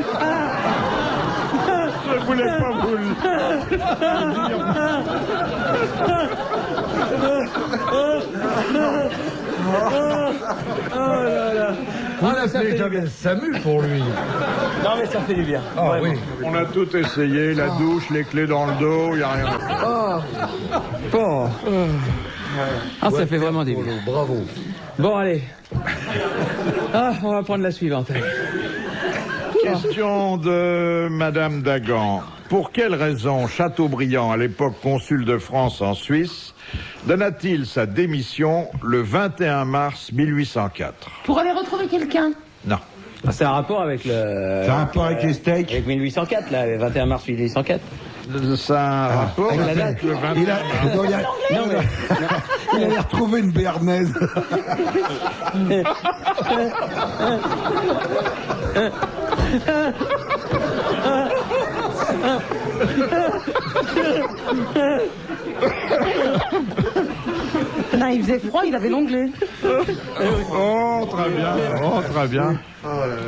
Je voulais pas vous le Oh là là. On a fait jamais SAMU pour lui. Non, mais ça fait du bien. Ah oui. On a tout essayé, la douche, les clés dans le dos, il n'y a rien. Bon. Ah, ça fait vraiment du bien. Bravo. Bon, allez. Ah, on va prendre la suivante. Question de Madame Dagan. Pour quelle raison Chateaubriand, à l'époque consul de France en Suisse, donna-t-il sa démission le 21 mars 1804? Pour aller retrouver quelqu'un. Non. Ah, c'est un rapport avec le... C'est un rapport avec les steaks. Avec 1804, là, le 21 mars 1804. C'est un rapport avec la date. avec le 21 Il a, mars. Non, mais... il a retrouvé une béarnaise. Non, il faisait froid, il avait l'onglet. Oh, très bien. Oh, très bien.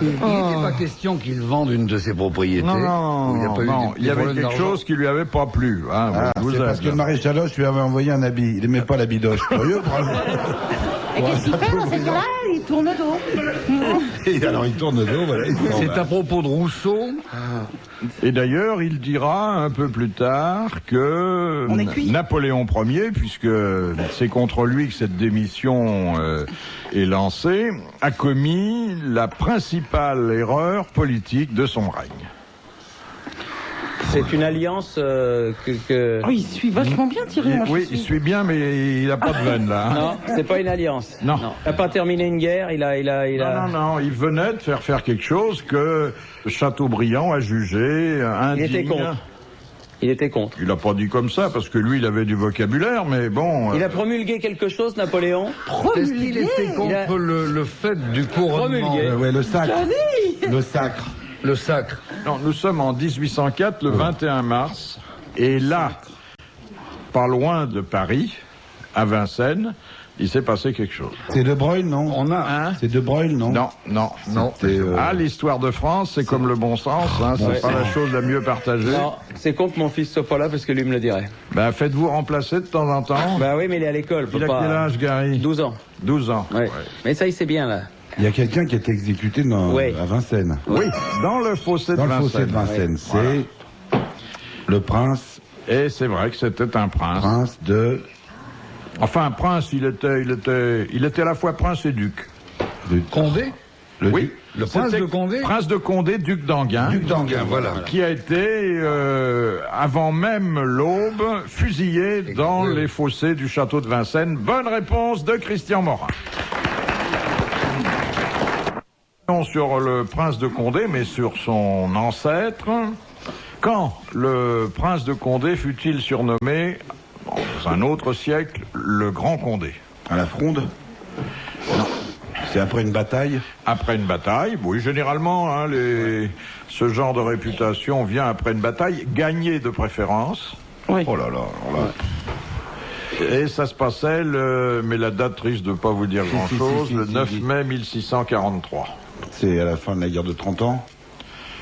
Il n'était pas question qu'il vende une de ses propriétés. Non, Il n'y a non, pas eu non. des Il y avait problèmes quelque d'argent. chose qui lui avait pas plu. Hein, vous C'est avez parce que bien. le maréchal Hoche lui avait envoyé un habit. Il n'aimait pas la bidoche. Curieux, bravo. Et qu'est-ce qu'il fait dans ces cas-là? Il tourne le dos. Et alors il tourne le dos, voilà. C'est à propos de Rousseau. Et d'ailleurs, il dira un peu plus tard que On est cuit. Napoléon Ier, puisque c'est contre lui que cette démission est lancée, a commis la principale erreur politique de son règne. C'est une alliance que... Oh, il suit vachement bien, Thierry. Moi, je Oui, suis- il suit bien, mais il n'a pas de veine là. Hein. Non, c'est pas une alliance. Non. Il n'a pas terminé une guerre, il a... Non, il venait de faire quelque chose que Chateaubriand a jugé indigne. Il était contre. Il était contre. Il n'a pas dit comme ça, parce que lui, il avait du vocabulaire, mais bon... Il a promulgué quelque chose, Napoléon? Est-ce qu'il était contre le fait du couronnement? Promulgué. Ouais, le sacre. Le sacre. Le sacre. Non, nous sommes en 1804, le 21 mars, et là, pas loin de Paris, à Vincennes, il s'est passé quelque chose. C'est De Broglie, non? On a... Hein? C'est De Broglie, non? Non. C'était, Ah, l'histoire de France, c'est comme le bon sens, hein, c'est Ouais. pas la chose la mieux partagée. Non, c'est con que mon fils soit pas là parce que lui me le dirait. Ben, faites-vous remplacer de temps en temps. Bah oui, mais il est à l'école. Il a quel âge, Gary? 12 ans. 12 ans. Ouais. Mais ça, il sait bien, là. Il y a quelqu'un qui a été exécuté Ouais. à Vincennes. Oui, dans le fossé de Dans le Vincennes. fossé de Vincennes. Ouais. C'est le prince Et c'est vrai que c'était un prince. de... Enfin, un prince, il était à la fois prince et duc. Condé. Oui. Le prince C'était de Condé. Prince de Condé, duc d'Enghien. Duc d'Enghien, voilà. Qui a été, avant même l'aube, fusillé dans Oui. les fossés du château de Vincennes. Bonne réponse de Christian Morin. Non sur le prince de Condé, mais sur son ancêtre. Quand le prince de Condé fut-il surnommé, dans un autre siècle, le Grand Condé? À la Fronde? Non. C'est après une bataille? Après une bataille, oui, généralement, hein, ce genre de réputation vient après une bataille, gagnée de préférence. Oui. Oh là là, alors là. Et ça se passait, mais la date risque de pas vous dire grand-chose, le 9 mai 1643. C'est à la fin de la guerre de 30 ans?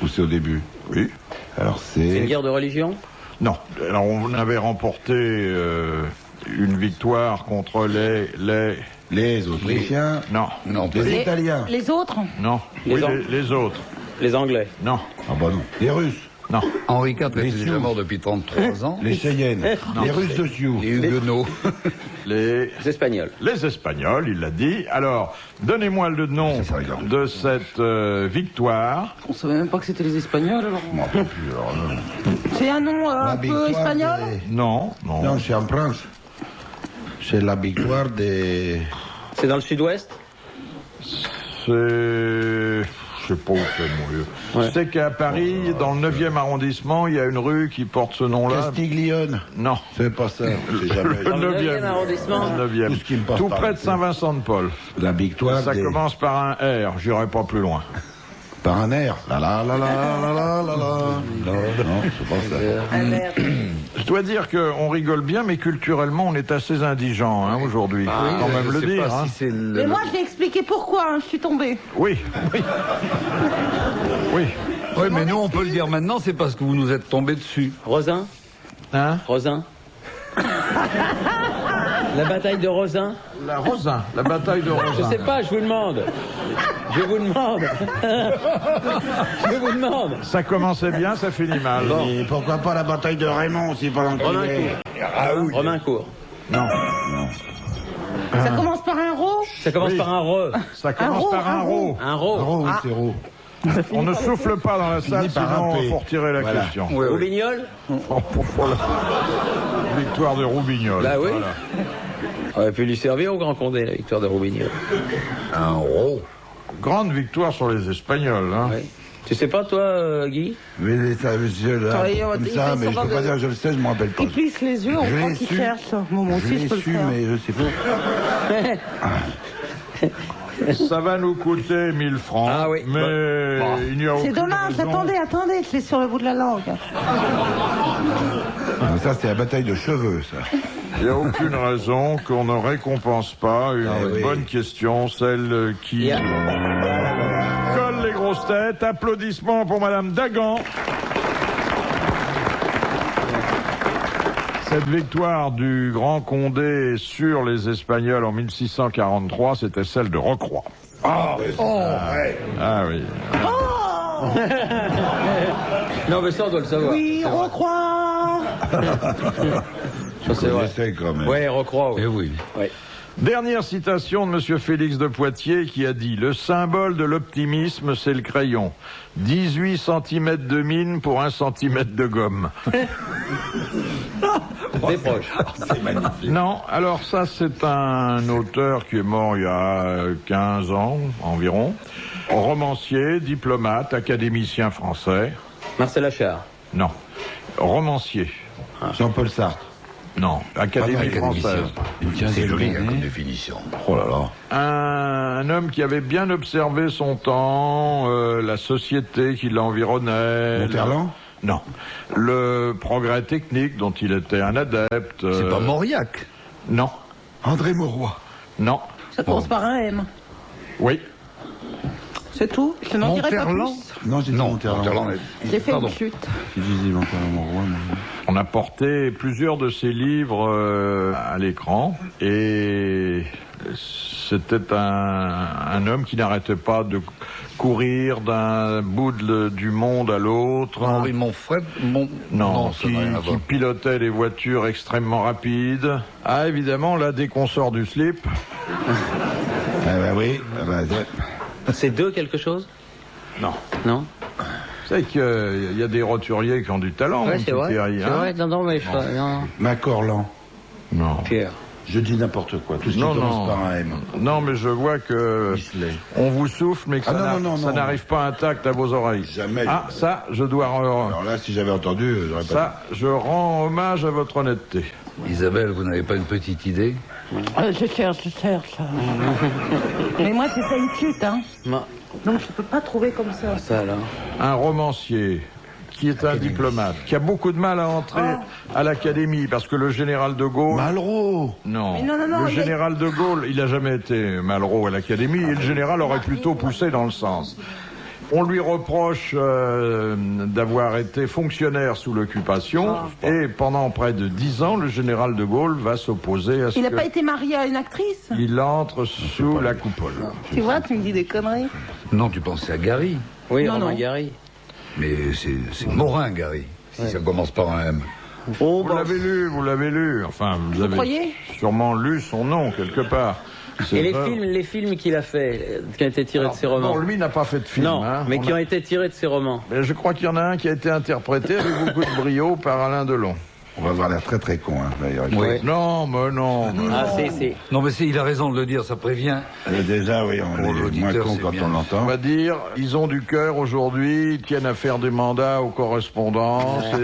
Ou c'est au début? Oui. Alors C'est une c'est... guerre de religion? Non. Alors, on avait remporté une victoire contre Les Autrichiens. Non. Non, Les Italiens. Les autres? Non. Les autres. Les Anglais. Non. Ah bah non. Les Russes. Non. Henri IV était Les déjà Sioux. mort depuis 33 ans. Les Cheyennes. Les Russes de Sioux. Les Huguenots. Les Espagnols. Espagnols, il l'a dit. Alors, donnez-moi le nom de cette victoire. On savait même pas que c'était les Espagnols, alors. Je m'en rappelle plus, alors là. C'est un nom un peu victoire espagnol? Non. Non, c'est en France. C'est la victoire des... C'est dans le sud-ouest? C'est... Je sais pas où c'est, mon vieux. Ouais. Je sais qu'à Paris, dans le 9e arrondissement, il y a une rue qui porte ce nom-là. Castiglione. Non. C'est pas ça. C'est jamais... Dans le 9e arrondissement. Le 9e. Tout ce qui me passe Tout par près la de tête. Saint-Vincent-de-Paul. La victoire Ça des... commence par un R, j'irai pas plus loin. Par un air. La la la la la la la la. Non, c'est pas ça. Je dois dire qu'on rigole bien, mais culturellement, on est assez indigent aujourd'hui. Faut quand même le dire. Hein. Mais moi, je l'ai expliqué pourquoi je suis tombée. Oui. Oui. Oui, mais nous, on peut le dire maintenant, c'est parce que vous nous êtes tombés dessus. Rosin? Hein? Rosin? La bataille de Rosin? La Rosin, la bataille de Rosin. Je sais pas, je vous demande. Je vous demande. Je vous demande. Ça commençait bien, ça finit mal. Et pourquoi pas la bataille de Raymond si pendant qu'il est... Romaincourt. Non. Ça commence par un ro? Ça commence Oui. par un re. Ça commence par un ro. Un ro. Ro, oui, c'est ro. On ne souffle pas dans la salle, par un sinon P. il faut retirer la Voilà. question. Roubignol? Voilà. Victoire de Roubignol. Bah oui. Voilà. On aurait pu lui servir au Grand Condé, la victoire de Roubignol. Un ro. Grande victoire sur les Espagnols. Hein. Oui. Tu sais pas, toi, Guy? Mais ça, je là, Attendez, comme il ça, fait mais je semblant peux pas de- dire, je le sais, je me rappelle pas. Il plisse les yeux, on Je croit l'ai qu'il su. cherche. Bon, moi Je aussi, je l'ai peux le su, faire. mais je sais pas. Ça va nous coûter 1000 francs. Ah oui. Mais il n'y a C'est aucune dommage, raison. attendez, je l'ai sur le bout de la langue. Ça, c'est la bataille de cheveux, ça. Il n'y a aucune raison qu'on ne récompense pas une oui. bonne question, celle qui colle les grosses têtes. Applaudissements pour Madame Dagan. Cette victoire du Grand Condé sur les Espagnols en 1643, c'était celle de Rocroi. Ah oui. Non, mais ça, on doit le savoir. Oui, recrois. Ça, c'est vrai. J'essaie quand même. Ouais, recrois. Eh oui. Ouais. Dernière citation de Monsieur Félix de Poitiers qui a dit « Le symbole de l'optimisme, c'est le crayon. 18 cm de mine pour 1 cm de gomme. » T'es proche. Non, alors ça c'est un auteur qui est mort il y a 15 ans environ. Romancier, diplomate, académicien français. Marcel Achard. Non. Romancier. Jean-Paul Sartre. Non. Académie académicien. française. C'est joli comme définition. Oh là là. Un homme qui avait bien observé son temps, la société qui l'environnait. Monterland. Non. Le progrès technique dont il était un adepte. C'est pas Mauriac. Non. André Mauroy. Non. Ça commence par un M. Oui. C'est tout, je n'en dirai pas Monterland. plus. Non, j'ai dit Monterland. J'ai fait Pardon. une chute. J'ai dit Monterland Mauroy. mais- On a porté plusieurs de ses livres à l'écran et c'était un homme qui n'arrêtait pas de courir d'un bout du monde à l'autre. Henri Monfred. Non, ça n'a rien à qui voir. pilotait des voitures extrêmement rapides. Ah, évidemment, là, dès qu'on sort du slip, Ah bah oui. Ah bah, C'est deux quelque chose? non. Non? C'est qu'il y a des roturiers qui ont du talent, Ouais, mon c'est petit vrai. Thierry, C'est hein. vrai, non, mais non. Macorlan. Non. Pierre. Je dis n'importe quoi. Tout ce qui Non, commence non. par un M. Non, mais je vois que Isley. on vous souffle, mais que Ah, ça non, n'a- non, ça non. n'arrive pas intact à vos oreilles. Jamais. Ah, ça, je dois... Alors là, si j'avais entendu, j'aurais pas ça, je rends hommage à votre honnêteté. Isabelle, vous n'avez pas une petite idée? Je cherche. Mais moi, c'est pas une chute, hein. Non. Donc, je peux pas trouver comme ça. Ça, alors. Un romancier qui est un diplomate, qui a beaucoup de mal à entrer à l'académie, parce que le général de Gaulle... Malraux. Non. Mais non, Le il y a- général de Gaulle, il n'a jamais été Malraux à l'académie, et le général aurait plutôt poussé dans le sens. On lui reproche d'avoir été fonctionnaire sous l'occupation et pendant près de 10 ans, le général de Gaulle va s'opposer à ce Il n'a pas été marié à une actrice? il entre sous la coupole. Tu vois, tu me dis des conneries. Non, tu pensais à Gary. Oui, Non, Romain non. Gary. Mais c'est Morin, Gary. Si ça commence par un M. Oh, Vous l'avez lu. Enfin, vous avez croyez sûrement lu son nom quelque part. C'est Et vrai. les films qu'il a fait, qui ont été tirés de ses romans. Non, lui n'a pas fait de film. Non, hein. mais On qui a- ont été tirés de ses romans. Mais je crois qu'il y en a un qui a été interprété avec beaucoup de brio par Alain Delon. On va avoir l'air très très con, hein, d'ailleurs. Oui. Non, mais non. Ah, c'est. Non, mais il a raison de le dire, ça prévient. Déjà, oui, on Pour est moins l'auditeur, con c'est quand bien. on On l'entend. va dire, ils ont du cœur aujourd'hui, ils tiennent à faire des mandats aux correspondances. Et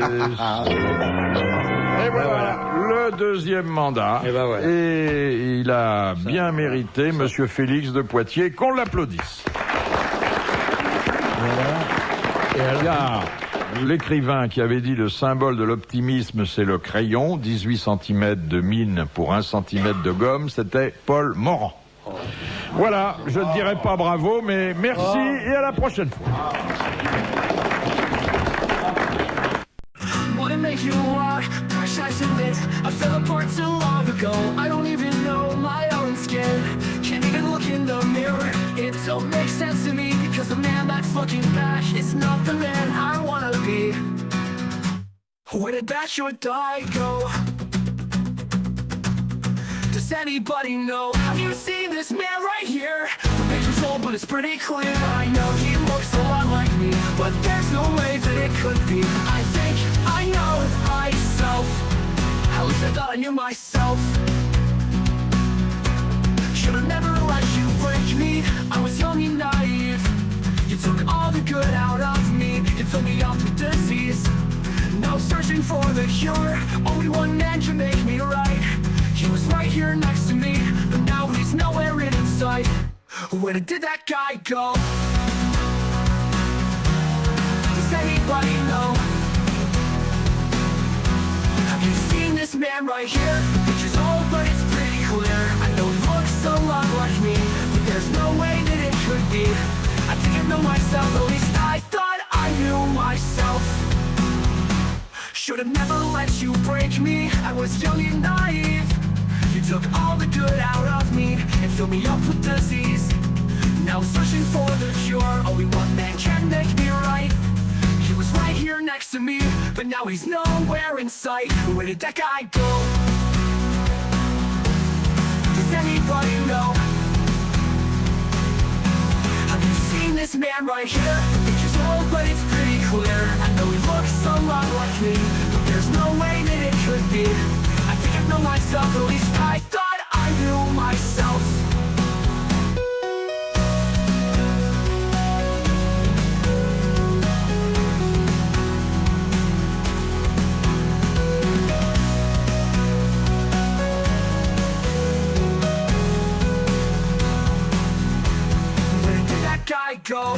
voilà, le deuxième mandat. Et ben voilà. Et il a bien mérité, Monsieur Félix de Poitiers, qu'on l'applaudisse. Car l'écrivain qui avait dit le symbole de l'optimisme, c'est le crayon, 18 cm de mine pour 1 cm de gomme, c'était Paul Morand. Voilà, je ne dirai pas bravo, mais merci et à la prochaine fois. What it makes you walk, gosh, I submit I fell apart so long ago I don't even know my own skin Can't even look in the mirror It don't make sense to me Because the man that's looking back Is not the man I wanna be Where did that short die go? Does anybody know? Have you seen this man right here? The picture's old but it's pretty clear I know he looks a lot like me But there's no way that it could be I think I know myself At least I thought I knew myself Should've never let you break me I was young and naive You took all the good out of me You filled me up with disease Now searching for the cure Only one man can make me right He was right here next to me But now he's nowhere in sight Where did that guy go? Does anybody know? Have you seen this man right here? The picture's old but it's pretty clear I know he looks a lot like me But there's no way that it could be I think I know myself, at least I thought I knew myself Should've never let you break me I was young and naive You took all the good out of me And filled me up with disease Now searching for the cure Only one man can make me right He was right here next to me But now he's nowhere in sight Where did that guy go? Does anybody know? Have you seen this man right here? The picture's old but it's pretty clear I know he looks a lot like me But there's no way that it could be I think I know myself, at least I thought I knew myself Where did that guy go?